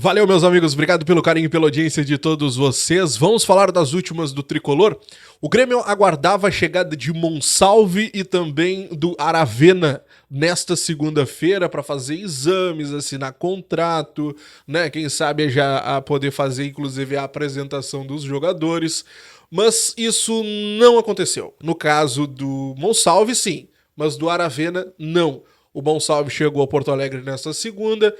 Valeu, meus amigos, obrigado pelo carinho e pela audiência de todos vocês. Vamos falar das últimas do Tricolor? O Grêmio aguardava a chegada de Monsalve e também do Aravena nesta segunda-feira para fazer exames, assinar contrato, né? Quem sabe já a poder fazer, inclusive, a apresentação dos jogadores. Mas isso não aconteceu. No caso do Monsalve, sim, mas do Aravena, não. O Monsalve chegou a Porto Alegre nesta segunda,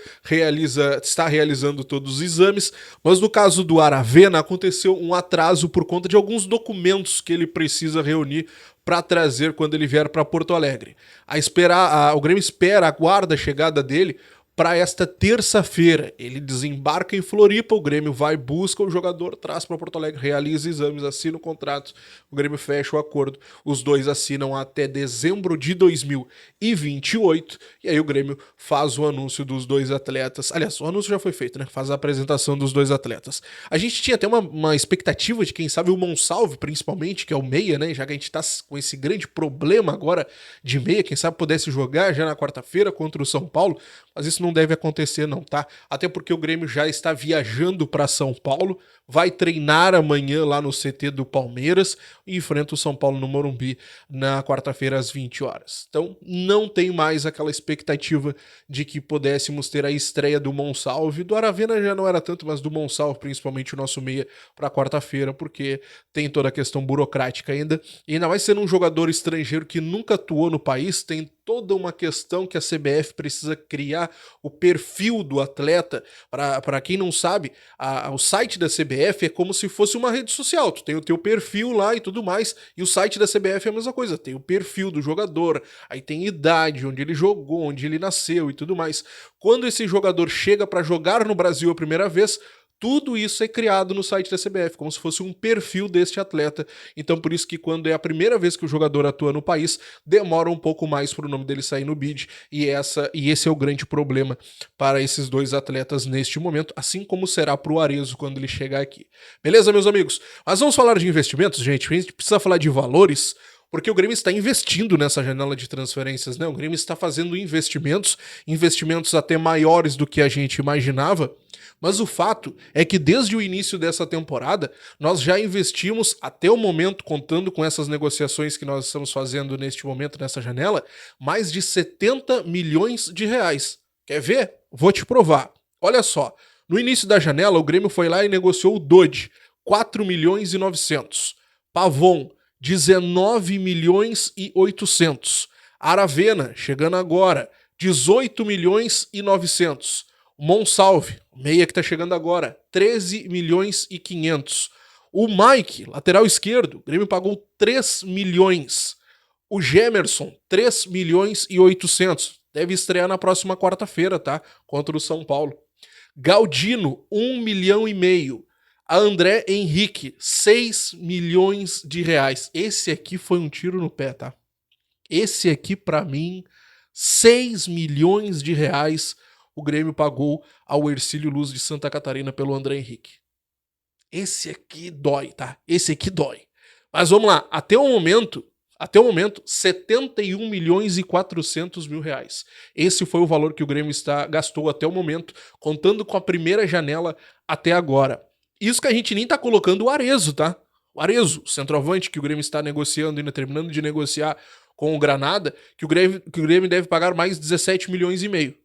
está realizando todos os exames, mas no caso do Aravena aconteceu um atraso por conta de alguns documentos que ele precisa reunir para trazer quando ele vier para Porto Alegre. O Grêmio aguarda a chegada dele para esta terça-feira. Ele desembarca em Floripa, o Grêmio vai, busca o jogador, traz para Porto Alegre, realiza exames, assina o contrato, o Grêmio fecha o acordo, os dois assinam até dezembro de 2028, e aí o Grêmio faz o anúncio dos dois atletas. Aliás, o anúncio já foi feito, né? Faz a apresentação dos dois atletas. A gente tinha até uma expectativa de, quem sabe, o Monsalve, principalmente, que é o meia, né? Já que a gente tá com esse grande problema agora de meia, quem sabe pudesse jogar já na quarta-feira contra o São Paulo, mas isso não deve acontecer não, tá? Até porque o Grêmio já está viajando para São Paulo, vai treinar amanhã lá no CT do Palmeiras e enfrenta o São Paulo no Morumbi na quarta-feira às 20 horas. Então não tem mais aquela expectativa de que pudéssemos ter a estreia do Monsalve, do Aravena já não era tanto, mas do Monsalve, principalmente o nosso meia, para quarta-feira, porque tem toda a questão burocrática ainda, e ainda mais sendo um jogador estrangeiro que nunca atuou no país, tem toda uma questão que a CBF precisa criar o perfil do atleta. Para quem não sabe, o site da CBF é como se fosse uma rede social. Tu tem o teu perfil lá e tudo mais, e o site da CBF é a mesma coisa. Tem o perfil do jogador, aí tem idade, onde ele jogou, onde ele nasceu e tudo mais. Quando esse jogador chega para jogar no Brasil a primeira vez, tudo isso é criado no site da CBF, como se fosse um perfil deste atleta. Então, por isso que quando é a primeira vez que o jogador atua no país, demora um pouco mais para o nome dele sair no bid. E esse é o grande problema para esses dois atletas neste momento, assim como será para o Arezzo quando ele chegar aqui. Beleza, meus amigos? Mas vamos falar de investimentos, gente. A gente precisa falar de valores, porque o Grêmio está investindo nessa janela de transferências, né? O Grêmio está fazendo investimentos até maiores do que a gente imaginava. Mas o fato é que desde o início dessa temporada, nós já investimos até o momento, contando com essas negociações que nós estamos fazendo neste momento, nessa janela, mais de 70 milhões de reais. Quer ver? Vou te provar. Olha só, no início da janela, o Grêmio foi lá e negociou o Dodge, 4 milhões e 900. Pavon, 19 milhões e 800. Aravena, chegando agora, 18 milhões e 900. Monsalve, meia que tá chegando agora, 13 milhões e 500. O Mike, lateral esquerdo, o Grêmio pagou 3 milhões. O Gemerson, 3 milhões e 800. Deve estrear na próxima quarta-feira, tá? Contra o São Paulo. Galdino, 1 milhão e meio. A André Henrique, 6 milhões de reais. Esse aqui foi um tiro no pé, tá? Esse aqui, pra mim, 6 milhões de reais o Grêmio pagou ao Hercílio Luz de Santa Catarina pelo André Henrique. Esse aqui dói, tá? Esse aqui dói. Mas vamos lá, até o momento, 71 milhões e 400 mil reais. Esse foi o valor que o Grêmio gastou até o momento, contando com a primeira janela até agora. Isso que a gente nem tá colocando o Arezzo, tá? O Arezzo, centroavante que o Grêmio está negociando, ainda terminando de negociar com o Granada, que o Grêmio deve pagar mais 17 milhões e meio.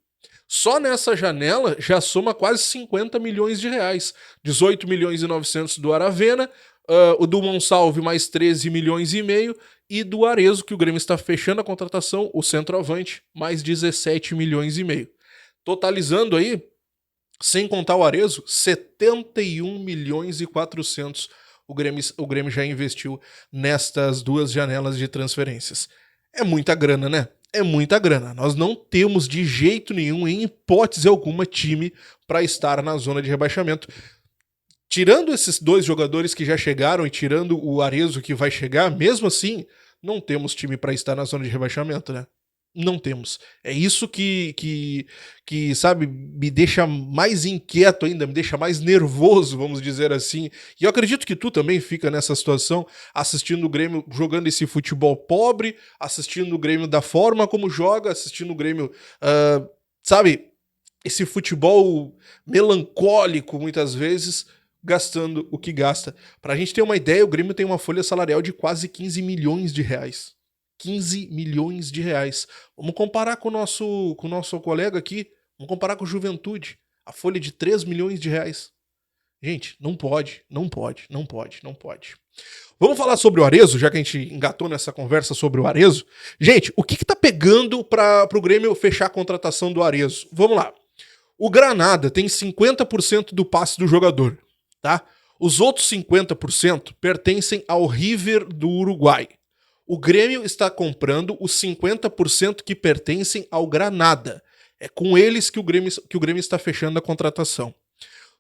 Só nessa janela já soma quase 50 milhões de reais. 18 milhões e 900 do Aravena, o do Monsalve mais 13 milhões e meio, e do Arezzo, que o Grêmio está fechando a contratação, o centroavante, mais 17 milhões e meio. Totalizando aí, sem contar o Arezzo, 71 milhões e 400 o Grêmio já investiu nestas duas janelas de transferências. É muita grana, né? É muita grana. Nós não temos de jeito nenhum, em hipótese alguma, time para estar na zona de rebaixamento. Tirando esses dois jogadores que já chegaram e tirando o Arezzo que vai chegar, mesmo assim, não temos time para estar na zona de rebaixamento, né? Não temos. É isso que, sabe, me deixa mais inquieto ainda, me deixa mais nervoso, vamos dizer assim. E eu acredito que tu também fica nessa situação, assistindo o Grêmio jogando esse futebol pobre, assistindo o Grêmio da forma como joga, assistindo o Grêmio, sabe, esse futebol melancólico, muitas vezes, gastando o que gasta. Pra gente ter uma ideia, o Grêmio tem uma folha salarial de quase 15 milhões de reais. 15 milhões de reais. Vamos comparar com o nosso colega aqui, vamos comparar com o Juventude. A folha de 3 milhões de reais. Gente, não pode, não pode, não pode, não pode. Vamos falar sobre o Arezzo, já que a gente engatou nessa conversa sobre o Arezzo. Gente, o que tá pegando para o Grêmio fechar a contratação do Arezzo? Vamos lá. O Granada tem 50% do passe do jogador, tá? Os outros 50% pertencem ao River do Uruguai. O Grêmio está comprando os 50% que pertencem ao Granada. É com eles que o Grêmio está fechando a contratação.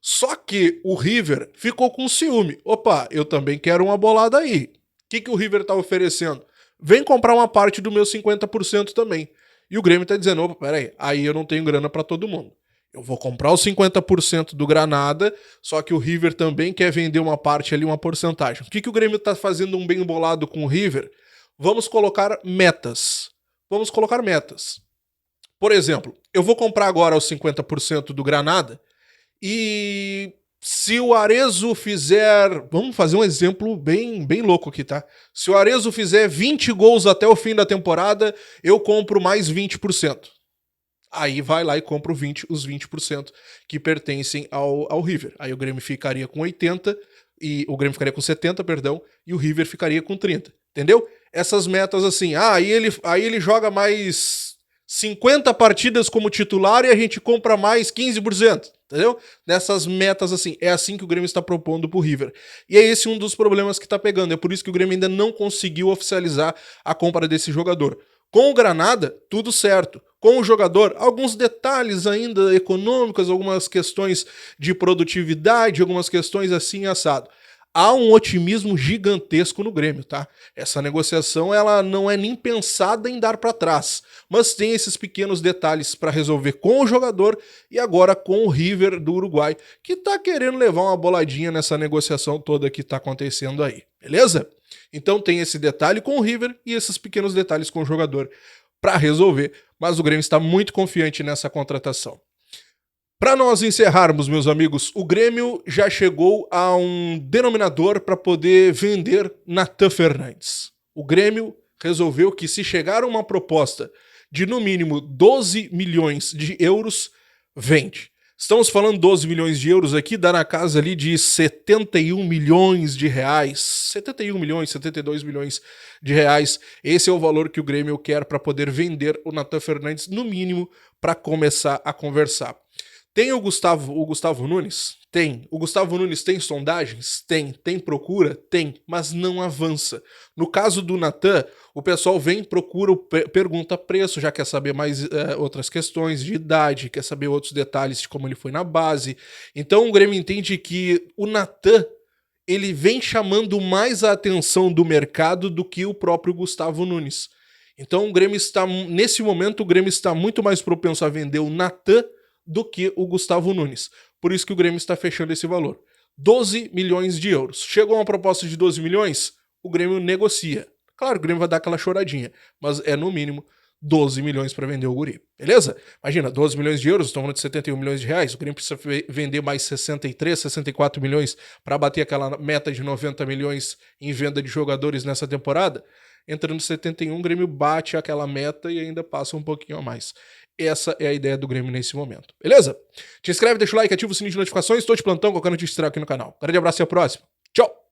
Só que o River ficou com ciúme. Opa, eu também quero uma bolada aí. O que o River tá oferecendo? Vem comprar uma parte do meu 50% também. E o Grêmio tá dizendo, opa, peraí, aí eu não tenho grana pra todo mundo. Eu vou comprar os 50% do Granada, só que o River também quer vender uma parte ali, uma porcentagem. O que o Grêmio tá fazendo um bem bolado com o River? Vamos colocar metas. Vamos colocar metas. Por exemplo, eu vou comprar agora os 50% do Granada, e se o Arezzo fizer... Vamos fazer um exemplo bem louco aqui, tá? Se o Arezzo fizer 20 gols até o fim da temporada, eu compro mais 20%. Aí vai lá e compra os 20% que pertencem ao River. Aí o Grêmio ficaria com 80%, e o Grêmio ficaria com 70%, perdão, e o River ficaria com 30%. Entendeu? Essas metas assim, aí ele joga mais 50 partidas como titular e a gente compra mais 15%. Entendeu? Nessas metas assim, é assim que o Grêmio está propondo pro River. E é esse um dos problemas que tá pegando, é por isso que o Grêmio ainda não conseguiu oficializar a compra desse jogador. Com o Granada, tudo certo. Com o jogador, alguns detalhes ainda econômicos, algumas questões de produtividade, algumas questões assim assado. Há um otimismo gigantesco no Grêmio, tá? Essa negociação ela não é nem pensada em dar para trás, mas tem esses pequenos detalhes para resolver com o jogador e agora com o River do Uruguai, que tá querendo levar uma boladinha nessa negociação toda que tá acontecendo aí, beleza? Então tem esse detalhe com o River e esses pequenos detalhes com o jogador para resolver, mas o Grêmio está muito confiante nessa contratação. Para nós encerrarmos, meus amigos, o Grêmio já chegou a um denominador para poder vender Natan Fernandes. O Grêmio resolveu que se chegar uma proposta de no mínimo 12 milhões de euros, vende. Estamos falando 12 milhões de euros aqui, dá na casa ali de 71 milhões de reais. 71 milhões, 72 milhões de reais. Esse é o valor que o Grêmio quer para poder vender o Natan Fernandes, no mínimo, para começar a conversar. Tem o Gustavo Nunes? Tem. O Gustavo Nunes tem sondagens? Tem. Tem procura? Tem. Mas não avança. No caso do Natan, o pessoal vem, procura, pergunta preço, já quer saber mais outras questões de idade, quer saber outros detalhes de como ele foi na base. Então o Grêmio entende que o Natan, ele vem chamando mais a atenção do mercado do que o próprio Gustavo Nunes. Então o Grêmio está, nesse momento, o Grêmio está muito mais propenso a vender o Natan do que o Gustavo Nunes. Por isso que o Grêmio está fechando esse valor. 12 milhões de euros. Chegou uma proposta de 12 milhões, o Grêmio negocia. Claro, o Grêmio vai dar aquela choradinha, mas é no mínimo 12 milhões para vender o guri. Beleza? Imagina, 12 milhões de euros, estão falando de 71 milhões de reais, o Grêmio precisa vender mais 63, 64 milhões para bater aquela meta de 90 milhões em venda de jogadores nessa temporada. Entrando 71, o Grêmio bate aquela meta e ainda passa um pouquinho a mais. Essa é a ideia do Grêmio nesse momento. Beleza? Te inscreve, deixa o like, ativa o sininho de notificações. Estou de plantão, qualquer notícia aqui no canal. Grande abraço e até a próxima. Tchau!